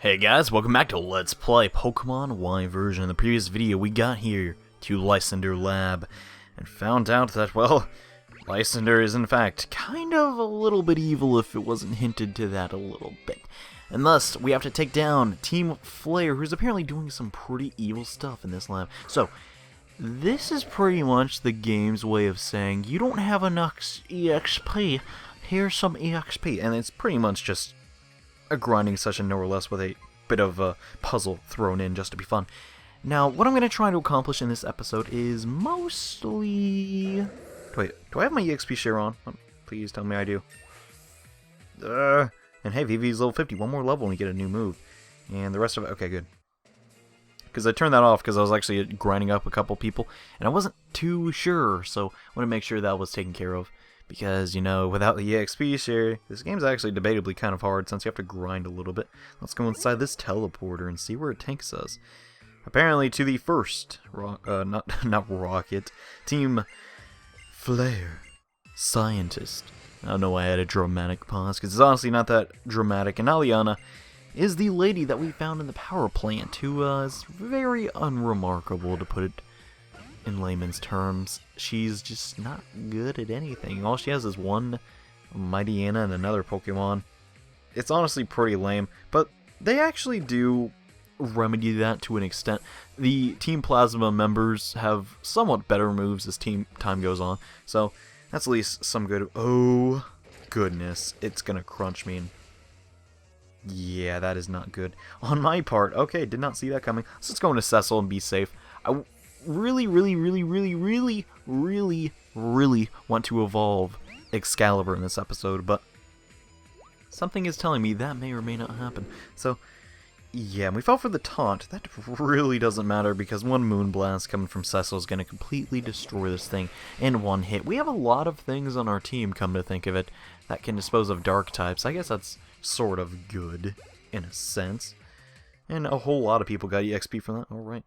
Hey guys, welcome back to Let's Play Pokemon Y version. In the previous video, we got here to Lysandre Lab and found out that, well, Lysandre is in fact kind of a little bit evil if it wasn't hinted to that a little bit. And thus, we have to take down Team Flare, who's apparently doing some pretty evil stuff in this lab. So, this is pretty much the game's way of saying, you don't have enough EXP, here's some EXP. And it's pretty much just a grinding session, more or less, with a bit of a puzzle thrown in just to be fun. Now, what I'm going to try to accomplish in this episode is mostly... Wait, do I have my EXP share on? Oh, please tell me I do. And hey, VV's level 50, one more level and you get a new move. And the rest of it, okay, good. Because I turned that off because I was actually grinding up a couple people, and I wasn't too sure, so I want to make sure that was taken care of. Because, you know, without the EXP share, this game's actually debatably kind of hard since you have to grind a little bit. Let's go inside this teleporter and see where it takes us. Apparently to the first, not rocket, Team Flare, Scientist. I don't know why I had a dramatic pause, because it's honestly not that dramatic. And Aliana is the lady that we found in the power plant, who is very unremarkable, to put it in layman's terms. She's just not good at anything. All she has is one Mightyena and another Pokemon. It's honestly pretty lame, but they actually do remedy that to an extent. The Team Plasma members have somewhat better moves as time goes on, so that's at least some good. Oh goodness, it's gonna crunch me. Yeah, that is not good on my part. Okay, did not see that coming. So let's go into Cecil and be safe. I really want to evolve Excalibur in this episode, but something is telling me that may or may not happen. So, yeah, we fell for the taunt. That really doesn't matter because one Moonblast coming from Cecil is going to completely destroy this thing in one hit. We have a lot of things on our team, come to think of it, that can dispose of dark types. I guess that's sort of good, in a sense. And a whole lot of people got EXP from that. Alright.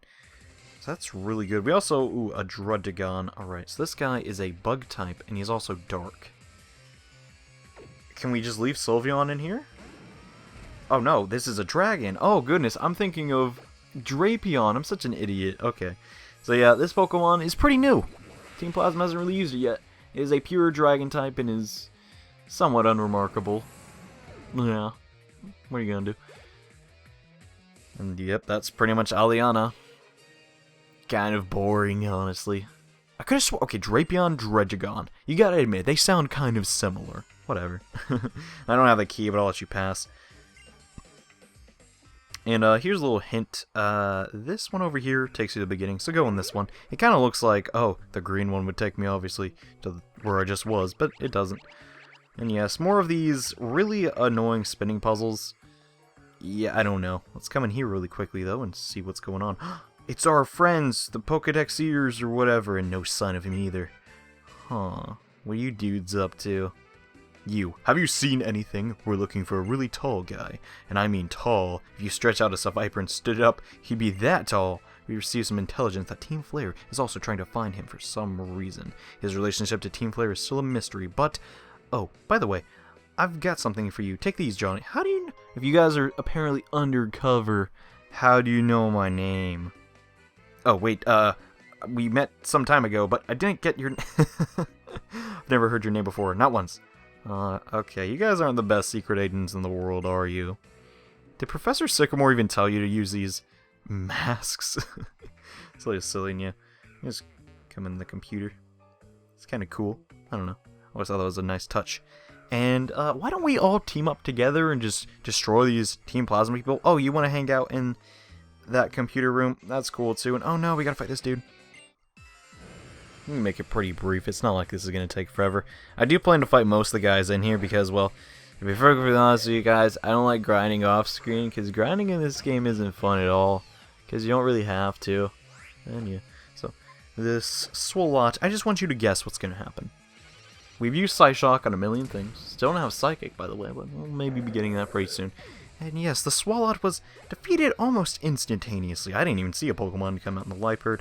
So that's really good. We also, ooh, a Druddigon. Alright, so this guy is a bug type, and he's also dark. Can we just leave Sylveon in here? Oh no, this is a dragon. Oh goodness, I'm thinking of Drapion. I'm such an idiot. Okay. So yeah, this Pokemon is pretty new. Team Plasma hasn't really used it yet. It is a pure dragon type and is somewhat unremarkable. Yeah. What are you gonna do? And yep, that's pretty much Aliana. Kind of boring, honestly. I could have sworn... Okay, Drapion, Druddigon. You gotta admit, they sound kind of similar. Whatever. I don't have the key, but I'll let you pass. And here's a little hint. This one over here takes you to the beginning, so go in this one. It kind of looks like... Oh, the green one would take me, obviously, to where I just was, but it doesn't. And yes, more of these really annoying spinning puzzles. Yeah, I don't know. Let's come in here really quickly, though, and see what's going on. It's our friends, the Pokedex ears or whatever, and no sign of him either. Huh. What are you dudes up to? You. Have you seen anything? We're looking for a really tall guy. And I mean tall. If you stretch out a Viper and stood up, he'd be that tall. We received some intelligence that Team Flare is also trying to find him for some reason. His relationship to Team Flare is still a mystery, but... Oh, by the way, I've got something for you. Take these, Johnny. How do you... If you guys are apparently undercover, how do you know my name? Oh, wait, we met some time ago, but I didn't get your... I've never heard your name before, not once. Okay, you guys aren't the best secret agents in the world, are you? Did Professor Sycamore even tell you to use these masks? It's like silly, and yeah. Just come in the computer. It's kind of cool. I don't know. I always thought that was a nice touch. And, why don't we all team up together and just destroy these Team Plasma people? Oh, you want to hang out in that computer room? That's cool, too. And, oh no, we gotta fight this dude. Let me make it pretty brief. It's not like this is going to take forever. I do plan to fight most of the guys in here because, well, to be perfectly honest with you guys, I don't like grinding off screen because grinding in this game isn't fun at all because you don't really have to. And yeah, so this Swalot, I just want you to guess what's going to happen. We've used Psyshock on a million things. Still don't have Psychic, by the way, but we'll maybe be getting that pretty soon. And yes, the Swalot was defeated almost instantaneously. I didn't even see a Pokemon come out in the Liepard.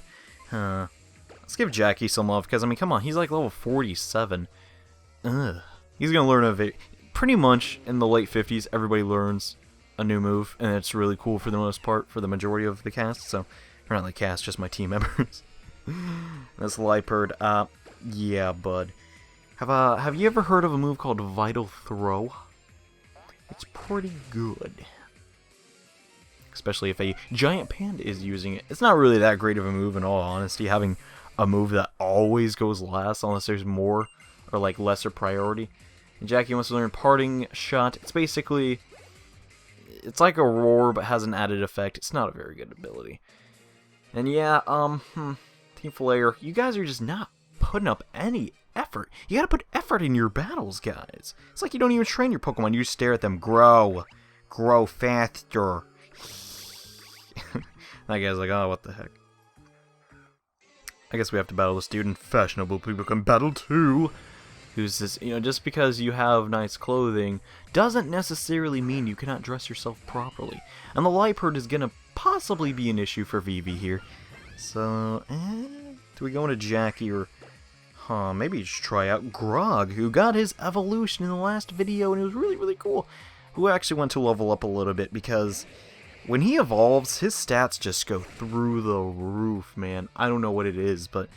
Let's give Jackie some love, because, I mean, come on, he's like level 47. Ugh. He's going to learn pretty much in the late 50s, everybody learns a new move, and it's really cool for the most part for the majority of the cast. So, or not the cast, just my team members. This Leopard, yeah, bud. Have you ever heard of a move called Vital Throw? It's pretty good. Especially if a giant panda is using it. It's not really that great of a move in all honesty, having a move that always goes last unless there's more or like lesser priority. And Jackie wants to learn Parting Shot. It's basically, it's like a roar but has an added effect. It's not a very good ability. And yeah, Team Flair, you guys are just not putting up any effort. You gotta put effort in your battles, guys. It's like you don't even train your Pokemon. You just stare at them grow. Grow faster. That guy's like, oh, what the heck. I guess we have to battle this dude, and fashionable people can battle too. Who's this? You know, just because you have nice clothing doesn't necessarily mean you cannot dress yourself properly. And the Leopard is gonna possibly be an issue for Vivi here. So, do we go into Jackie or... maybe just try out Grog, who got his evolution in the last video, and it was really, really cool. Who actually went to level up a little bit, because when he evolves, his stats just go through the roof, man. I don't know what it is, but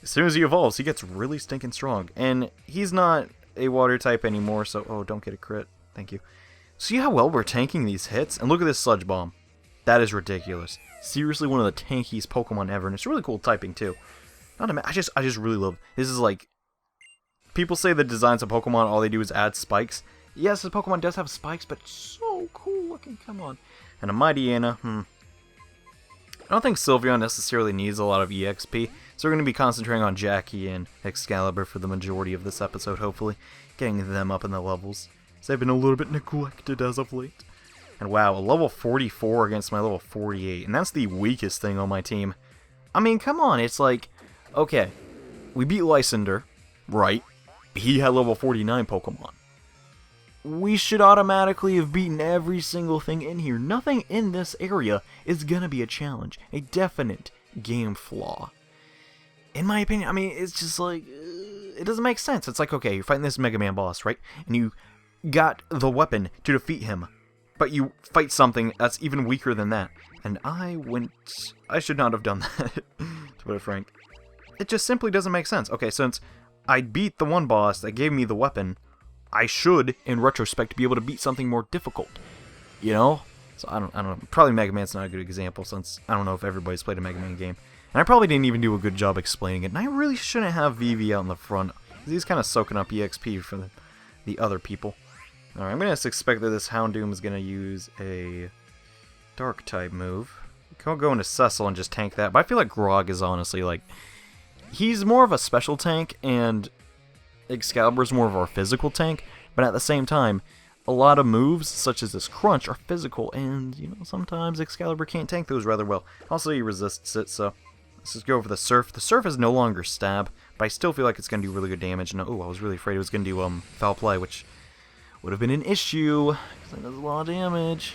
as soon as he evolves, he gets really stinking strong. And he's not a water type anymore, so... Oh, don't get a crit. Thank you. See how well we're tanking these hits? And look at this Sludge Bomb. That is ridiculous. Seriously, one of the tankiest Pokemon ever, and it's really cool typing, too. I just really love... This is like... People say the designs of Pokemon, all they do is add spikes. Yes, the Pokemon does have spikes, but it's so cool looking. Come on. And a Mightyena, I don't think Sylveon necessarily needs a lot of EXP, so we're going to be concentrating on Jackie and Excalibur for the majority of this episode, hopefully. Getting them up in the levels. So they've been a little bit neglected as of late. And wow, a level 44 against my level 48, and that's the weakest thing on my team. I mean, come on, it's like... Okay, we beat Lysandre, right? He had level 49 Pokemon. We should automatically have beaten every single thing in here. Nothing in this area is gonna be a challenge. A definite game flaw. In my opinion, I mean, it's just like... it doesn't make sense. It's like, okay, you're fighting this Mega Man boss, right? And you got the weapon to defeat him. But you fight something that's even weaker than that. And I should not have done that, to put it frank. It just simply doesn't make sense. Okay, since I beat the one boss that gave me the weapon, I should, in retrospect, be able to beat something more difficult. You know? So I don't know. Probably Mega Man's not a good example, since I don't know if everybody's played a Mega Man game. And I probably didn't even do a good job explaining it. And I really shouldn't have Vivi out in the front. He's kind of soaking up EXP for the other people. Alright, I'm going to expect that this Houndoom is going to use a Dark-type move. I'll go into Cecil and just tank that. But I feel like Grog is honestly, like... He's more of a special tank, and Excalibur's more of our physical tank. But at the same time, a lot of moves, such as this Crunch, are physical. And, you know, sometimes Excalibur can't tank those rather well. Also, he resists it, so... Let's just go for the Surf. The Surf is no longer Stab, but I still feel like it's going to do really good damage. And, oh, I was really afraid it was going to do Foul Play, which... would have been an issue, because it does a lot of damage.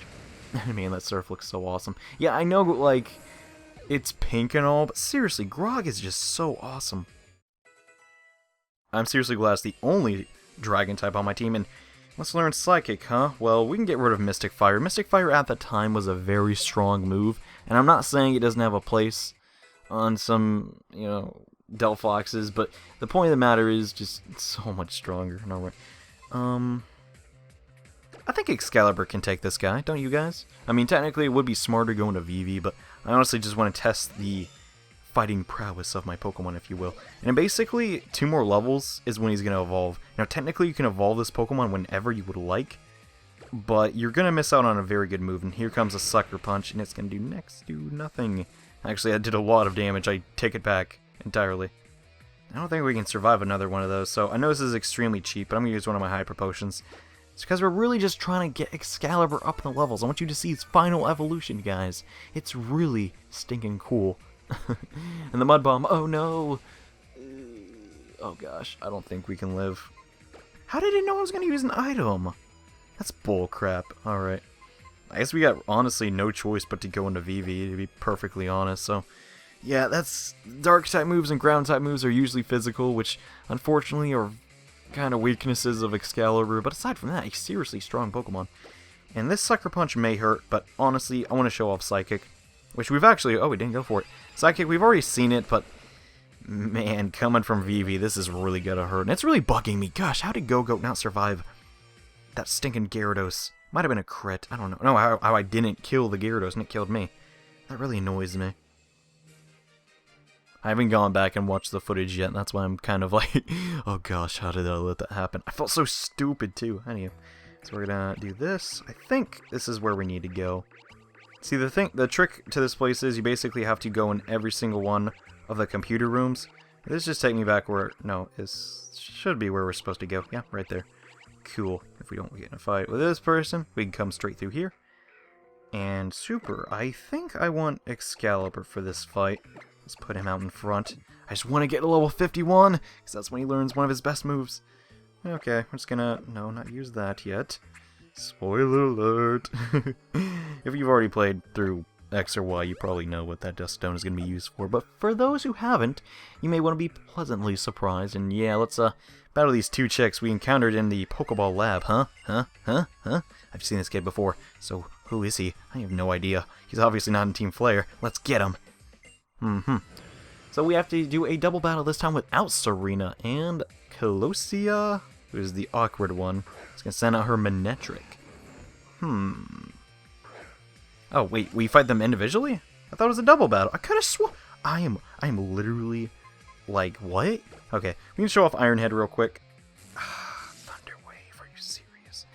I mean, that Surf looks so awesome. Yeah, I know, like, it's pink and all, but seriously, Grog is just so awesome. I'm seriously glad it's the only Dragon type on my team, and let's learn Psychic, huh? Well, we can get rid of Mystic Fire. Mystic Fire at the time was a very strong move, and I'm not saying it doesn't have a place on some, you know, Delphoxes, but the point of the matter is just so much stronger. No way. I think Excalibur can take this guy, don't you guys? I mean, technically it would be smarter going to Vivi, but I honestly just want to test the fighting prowess of my Pokemon, if you will. And basically, 2 more levels is when he's going to evolve. Now, technically you can evolve this Pokemon whenever you would like, but you're going to miss out on a very good move. And here comes a Sucker Punch, and it's going to do next to nothing. Actually, that did a lot of damage. I take it back entirely. I don't think we can survive another one of those, so I know this is extremely cheap, but I'm going to use one of my Hyper Potions. It's because we're really just trying to get Excalibur up in the levels. I want you to see its final evolution, guys. It's really stinking cool. And the Mud Bomb, oh no! Oh gosh, I don't think we can live. How did it know I was going to use an item? That's bullcrap. Alright. I guess we got, honestly, no choice but to go into Vivi, to be perfectly honest, so... Yeah, that's... Dark-type moves and Ground-type moves are usually physical, which, unfortunately, are kind of weaknesses of Excalibur, but aside from that, a seriously strong Pokemon. And this Sucker Punch may hurt, but honestly, I want to show off Psychic. Which we've actually... Oh, we didn't go for it. Psychic, we've already seen it, but... Man, coming from Vivi, this is really gonna hurt. And it's really bugging me. Gosh, how did Go-Goat not survive that stinking Gyarados? Might have been a crit. I don't know. No, how I didn't kill the Gyarados and it killed me. That really annoys me. I haven't gone back and watched the footage yet. That's why I'm kind of like, oh gosh, how did I let that happen? I felt so stupid too. Anyway, so we're gonna do this. I think this is where we need to go. See, the trick to this place is you basically have to go in every single one of the computer rooms. This just take me back where, no, this should be where we're supposed to go. Yeah, right there. Cool. If we don't get in a fight with this person, we can come straight through here. And super, I think I want Excalibur for this fight. Let's put him out in front. I just want to get to level 51, because that's when he learns one of his best moves. Okay, we're just gonna, no, not use that yet. Spoiler alert. If you've already played through X or Y, you probably know what that Dusk Stone is going to be used for. But for those who haven't, you may want to be pleasantly surprised. And yeah, let's battle these two chicks we encountered in the Pokeball lab. I've seen this kid before. So who is he? I have no idea. He's obviously not in Team Flare. Let's get him. So we have to do a double battle this time without Serena and Colosia, who's the awkward one. It's going to send out her Manectric. Oh, wait, we fight them individually? I thought it was a double battle. I could have swore. I am literally, like, what? Okay, we can show off Iron Head real quick. Thunder Wave, are you serious?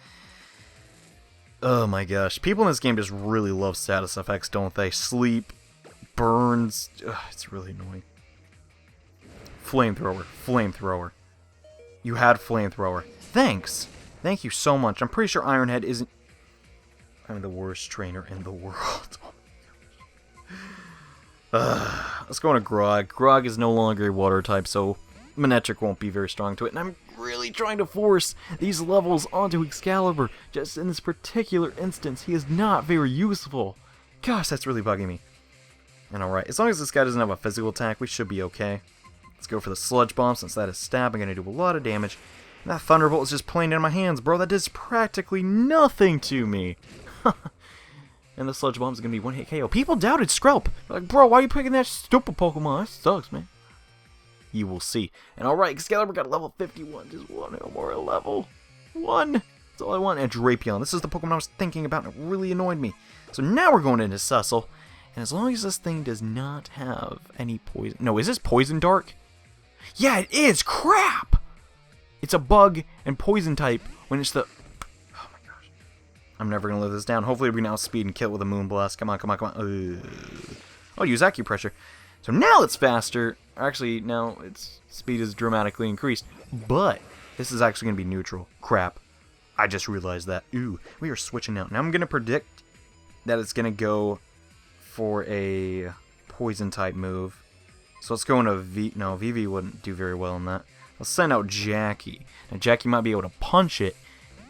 Oh my gosh, people in this game just really love status effects, don't they? Sleep, burns, it's really annoying. Flamethrower, Flamethrower. You had Flamethrower. Thanks! Thank you so much. I'm pretty sure Iron Head isn't... I'm the worst trainer in the world. Let's go on to Grog. Grog is no longer a water type, so Manectric won't be very strong to it. And I'm really trying to force these levels onto Excalibur. Just in this particular instance, he is not very useful. Gosh, that's really bugging me. And alright, as long as this guy doesn't have a physical attack, we should be okay. Let's go for the Sludge Bomb, since that is stab. I'm going to do a lot of damage. And that Thunderbolt is just playing in my hands, bro. That does practically nothing to me. And the Sludge Bomb is going to be one-hit KO. People doubted Skrelp. Like, bro, why are you picking that stupid Pokemon? That sucks, man. You will see. And alright, Excalibur got level 51. Just one more level. One. That's all I want. And Drapion. This is the Pokemon I was thinking about, and it really annoyed me. So now we're going into Cecil. And as long as this thing does not have any poison... No, is this Poison Dark? Yeah, it is! Crap! It's a bug and poison type when it's the... Oh my gosh. I'm never going to live this down. Hopefully we can outspeed and kill it with a Moonblast. Come on, come on, come on. I'll use Acupressure. So now it's faster. Actually, now its speed is dramatically increased. But this is actually going to be neutral. Crap. I just realized that. Ooh, we are switching out. Now I'm going to predict that it's going to go for a poison type move. So let's go into V. No, Vivi wouldn't do very well in that. Let's send out Jackie. Now Jackie might be able to punch it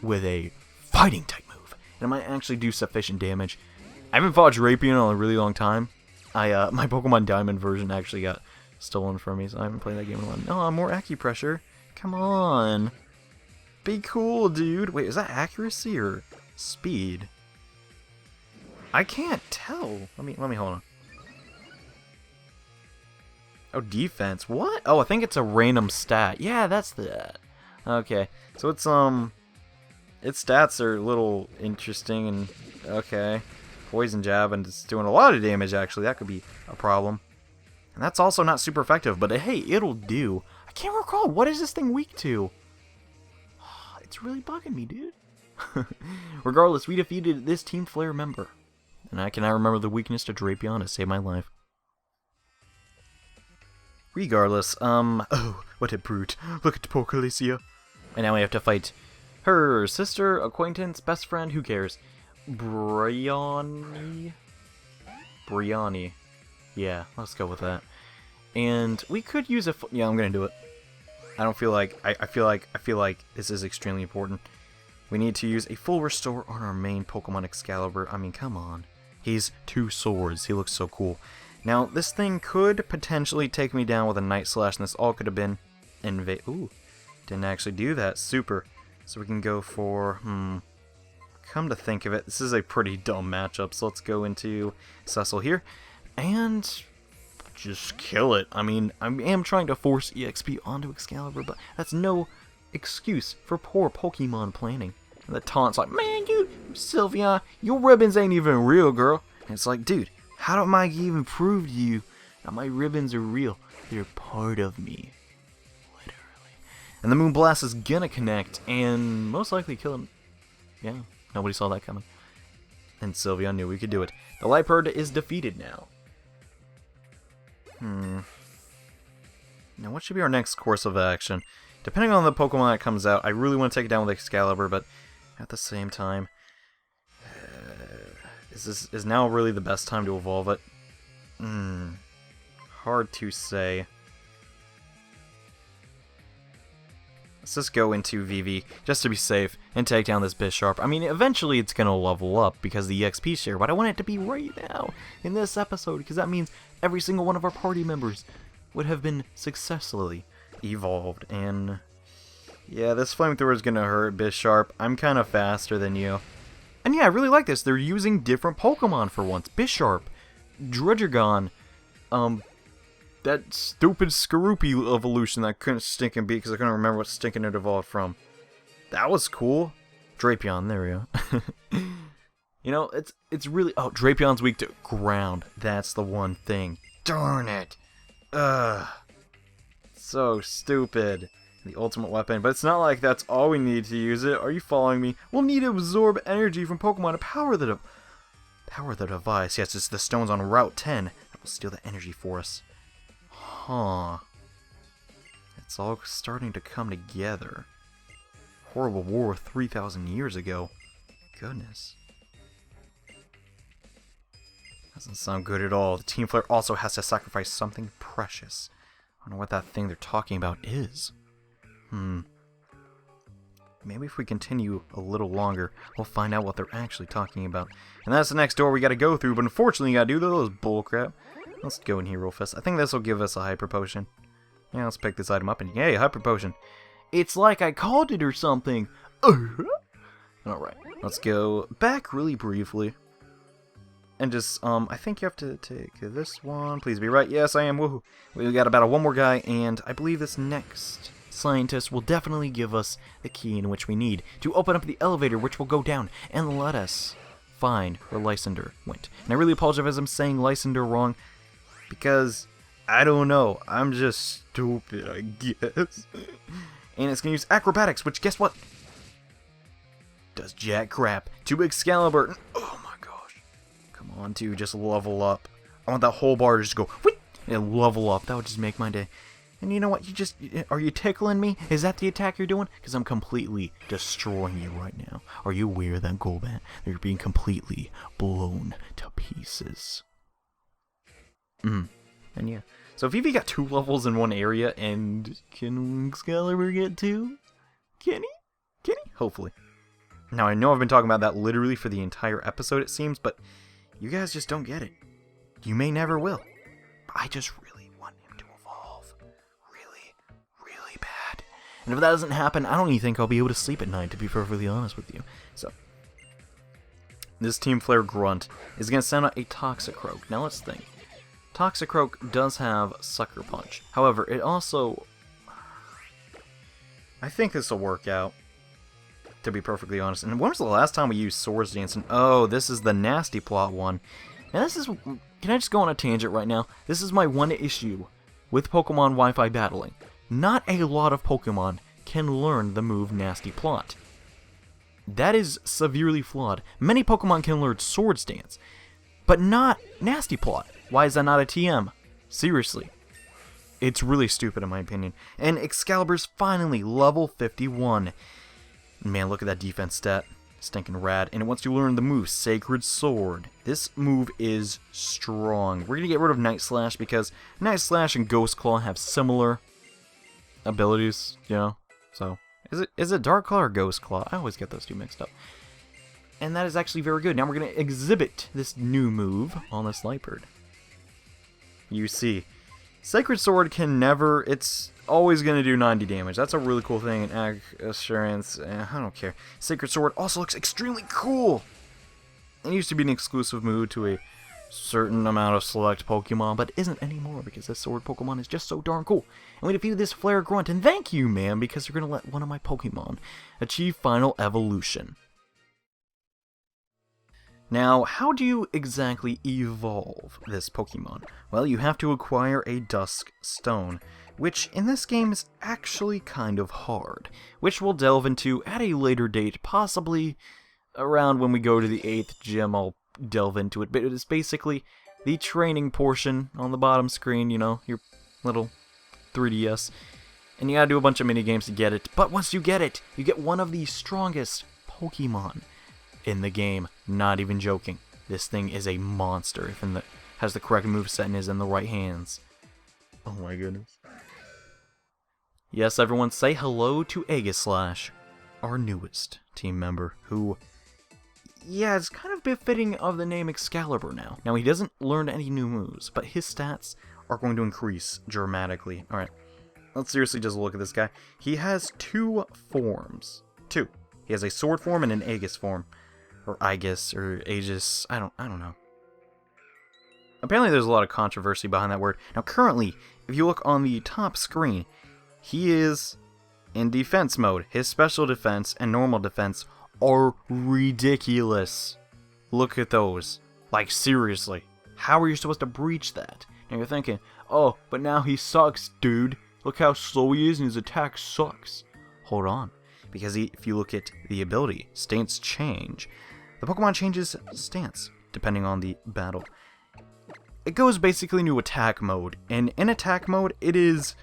with a fighting type move. And it might actually do sufficient damage. I haven't fought Drapion in a really long time. My Pokemon Diamond version actually got stolen from me, so I haven't played that game in a while. No, more Acupressure. Come on. Be cool, dude. Wait, is that accuracy or speed? I can't tell. Let me hold on. Oh, defense. What? Oh, I think it's a random stat. Yeah, that's that. Okay. So its stats are a little interesting and okay. Poison Jab, and it's doing a lot of damage actually. That could be a problem. And that's also not super effective, but hey, it'll do. I can't recall, what is this thing weak to? It's really bugging me, dude. Regardless, we defeated this Team Flare member. And I cannot remember the weakness to Drapion to save my life. Regardless, oh, what a brute. Look at poor Colosia. And now we have to fight her sister, acquaintance, best friend, who cares? Brianni? Yeah, let's go with that. And we could use a... Yeah, I'm gonna do it. I don't feel like... I feel like this is extremely important. We need to use a full restore on our main Pokemon Excalibur. I mean, come on. He's 2 swords. He looks so cool. Now, this thing could potentially take me down with a Night Slash, and this all could have been Ooh, didn't actually do that. Super. So we can go for, come to think of it, this is a pretty dumb matchup, so let's go into Cecil here, and just kill it. I mean, I am trying to force EXP onto Excalibur, but that's no excuse for poor Pokemon planning. And the taunt's like, man, you, Sylvia, your ribbons ain't even real, girl. And it's like, dude, how do I even prove to you that my ribbons are real? They're part of me. Literally. And the Moonblast is gonna connect, and most likely kill him. Yeah, nobody saw that coming. And Sylvia knew we could do it. The Liepard is defeated now. Now what should be our next course of action? Depending on the Pokemon that comes out, I really want to take it down with Excalibur, but at the same time, is now really the best time to evolve it? Hard to say. Let's just go into VV, just to be safe, and take down this Bisharp. I mean, eventually it's going to level up because of the EXP share, but I want it to be right now, in this episode, because that means every single one of our party members would have been successfully evolved. And yeah, this Flamethrower is going to hurt, Bisharp. I'm kind of faster than you. And yeah, I really like this. They're using different Pokemon for once. Bisharp, Druddigon, that stupid Skorupi evolution that I couldn't stinking beat because I couldn't remember what stinking it evolved from. That was cool. Drapion, there we go. You know, it's really... Oh, Drapion's weak to ground. That's the one thing. Darn it. Ugh. So stupid. The ultimate weapon. But it's not like that's all we need to use it. Are you following me? We'll need to absorb energy from Pokemon to power the device. Yes, it's the stones on Route 10 that will steal the energy for us. Huh. It's all starting to come together. Horrible war 3,000 years ago. Goodness. Doesn't sound good at all. The Team Flare also has to sacrifice something precious. I don't know what that thing they're talking about is. Maybe if we continue a little longer, we'll find out what they're actually talking about. And that's the next door we gotta go through, but unfortunately you gotta do those bullcrap. Let's go in here real fast. I think this will give us a Hyper Potion. Yeah, let's pick this item up and yay, Hyper Potion. It's like I called it or something. Alright, let's go back really briefly. And just, I think you have to take this one. Please be right. Yes, I am. Woohoo. We got about one more guy, and I believe this next scientist will definitely give us the key in which we need to open up the elevator, which will go down and let us find where Lysandre went. And I really apologize if I'm saying Lysandre wrong, because I don't know. I'm just stupid, I guess. And it's going to use acrobatics, which, guess what? Does jack crap to Excalibur. Oh my gosh. Come on, dude, just level up. I want that whole bar to just go whoosh, and level up. That would just make my day. And you know what? Are you tickling me? Is that the attack you're doing? Because I'm completely destroying you right now. Are you aware of that, Golbat? That you're being completely blown to pieces. And yeah. So Vivi got 2 levels in one area, and can Excalibur get 2? Can he? Can he? Hopefully. Now, I know I've been talking about that literally for the entire episode, it seems, but you guys just don't get it. You may never will. But I just really want him to evolve. Really, really bad. And if that doesn't happen, I don't even think I'll be able to sleep at night, to be perfectly honest with you. So, this Team Flare Grunt is going to send out a Toxicroak. Now, let's think. Toxicroak does have Sucker Punch. However, it also... I think this will work out, to be perfectly honest. And when was the last time we used Swords Dance? And oh, this is the Nastyplot one. Now this is... Can I just go on a tangent right now? This is my one issue with Pokemon Wi-Fi battling. Not a lot of Pokemon can learn the move Nastyplot. That is severely flawed. Many Pokemon can learn Swords Dance, but not Nastyplot. Why is that not a TM? Seriously. It's really stupid in my opinion. And Excalibur's finally level 51. Man, look at that defense stat. Stinking rad. And it wants to learn the move Sacred Sword. This move is strong. We're going to get rid of Night Slash because Night Slash and Ghost Claw have similar abilities, you know? So, is it Dark Claw or Ghost Claw? I always get those two mixed up. And that is actually very good. Now we're going to exhibit this new move on this Liepard. You see, Sacred Sword can never, it's always going to do 90 damage. That's a really cool thing in Ag Assurance. I don't care. Sacred Sword also looks extremely cool. It used to be an exclusive move to a certain amount of select Pokemon, but isn't anymore because this sword Pokemon is just so darn cool. And we defeated this Flare Grunt, and thank you, man, because you're going to let one of my Pokemon achieve final evolution. Now, how do you exactly evolve this Pokemon? Well, you have to acquire a Dusk Stone, which in this game is actually kind of hard, which we'll delve into at a later date, possibly around when we go to the 8th gym. I'll delve into it, but it is basically the training portion on the bottom screen, you know, your little 3DS, and you gotta do a bunch of mini games to get it. But once you get it, you get one of the strongest Pokemon in the game. Not even joking. This thing is a monster if has the correct moveset and is in the right hands. Oh my goodness. Yes, everyone, say hello to Aegislash, our newest team member, who, yeah, it's kind of befitting of the name Excalibur now. Now, he doesn't learn any new moves, but his stats are going to increase dramatically. Alright, let's seriously just look at this guy. He has 2 forms. 2. He has a sword form and an Aegis form. Or Aegis, or Aegis, I don't know. Apparently there's a lot of controversy behind that word. Now, currently, if you look on the top screen, he is in defense mode. His special defense and normal defense are ridiculous. Look at those. Like, seriously. How are you supposed to breach that? And you're thinking, oh, but now he sucks, dude. Look how slow he is and his attack sucks. Hold on. Because if you look at the ability, stance change. The Pokemon changes stance, depending on the battle. It goes basically into attack mode. And in attack mode, it is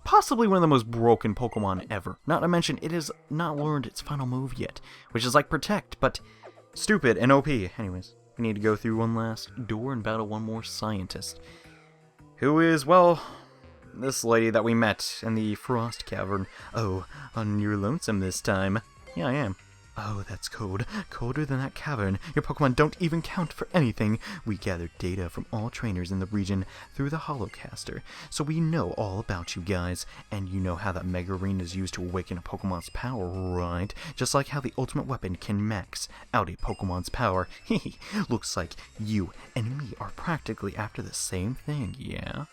possibly one of the most broken Pokemon ever. Not to mention, it has not learned its final move yet, which is like Protect, but stupid and OP. Anyways, we need to go through one last door and battle one more scientist, who is, well, this lady that we met in the Frost Cavern. Oh, you're lonesome this time. Yeah, I am. Oh, that's cold. Colder than that cavern. Your Pokemon don't even count for anything. We gathered data from all trainers in the region through the Holocaster, so we know all about you guys. And you know how that Mega Ring is used to awaken a Pokemon's power, right? Just like how the ultimate weapon can max out a Pokemon's power. Hehe, looks like you and me are practically after the same thing, yeah?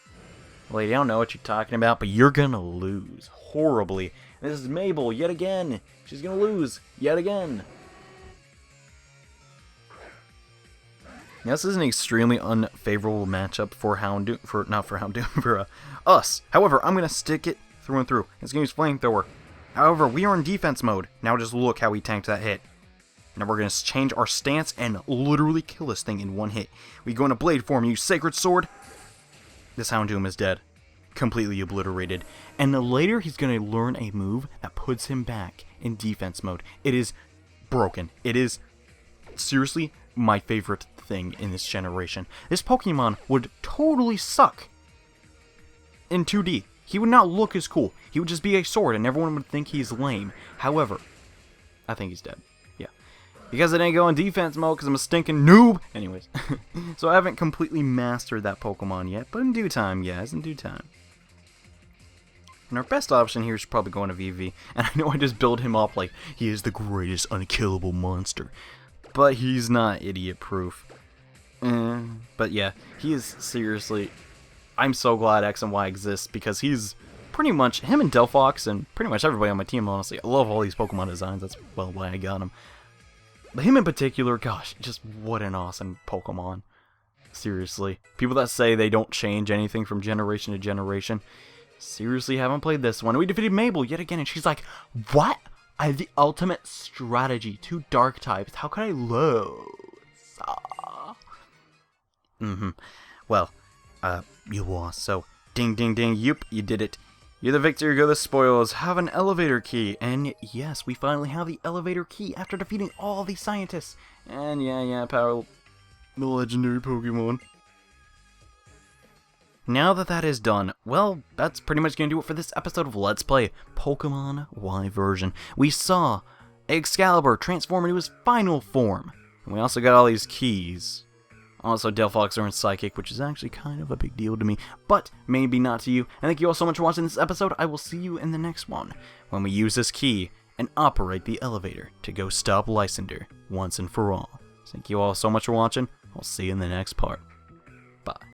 Lady, I don't know what you're talking about, but you're gonna lose horribly. This is Mabel yet again. She's gonna lose yet again. Now, this is an extremely unfavorable matchup for for us. However, I'm gonna stick it through and through. It's gonna use Flamethrower. However, we are in defense mode. Now just look how we tanked that hit. Now we're gonna change our stance and literally kill this thing in one hit. We go into Blade form, use Sacred Sword. This Houndoom is dead. Completely obliterated. And then later he's going to learn a move that puts him back in defense mode. It is broken. It is seriously my favorite thing in this generation. This Pokemon would totally suck in 2D. He would not look as cool. He would just be a sword and everyone would think he's lame. However, I think he's dead. Yeah. Because it ain't going defense mode because I'm a stinking noob. Anyways. So I haven't completely mastered that Pokemon yet. But in due time, guys. In due time. And our best option here is probably going to VV. And I know I just build him up like he is the greatest unkillable monster. But he's not idiot-proof. But yeah, he is seriously... I'm so glad X and Y exists because he's pretty much... Him and Delphox and pretty much everybody on my team, honestly. I love all these Pokemon designs. That's, well, why I got him. But him in particular, gosh, just what an awesome Pokemon. Seriously. People that say they don't change anything from generation to generation... Seriously haven't played this one. We defeated Mabel yet again, and she's like, what? I have the ultimate strategy. 2 dark types. How could I lose? Well, you lost, so ding ding ding, yoop, you did it. You're the victor, go the spoils, have an elevator key. And yes, we finally have the elevator key after defeating all the scientists. And yeah, power the legendary Pokemon. Now that that is done, well, that's pretty much going to do it for this episode of Let's Play Pokemon Y version. We saw Excalibur transform into his final form. And we also got all these keys Also, Delphox are in Psychic, which is actually kind of a big deal to me, but maybe not to you. And thank you all so much for watching this episode. I will see you in the next one, when we use this key and operate the elevator to go stop Lysandre once and for all. Thank you all so much for watching. I'll see you in the next part. Bye.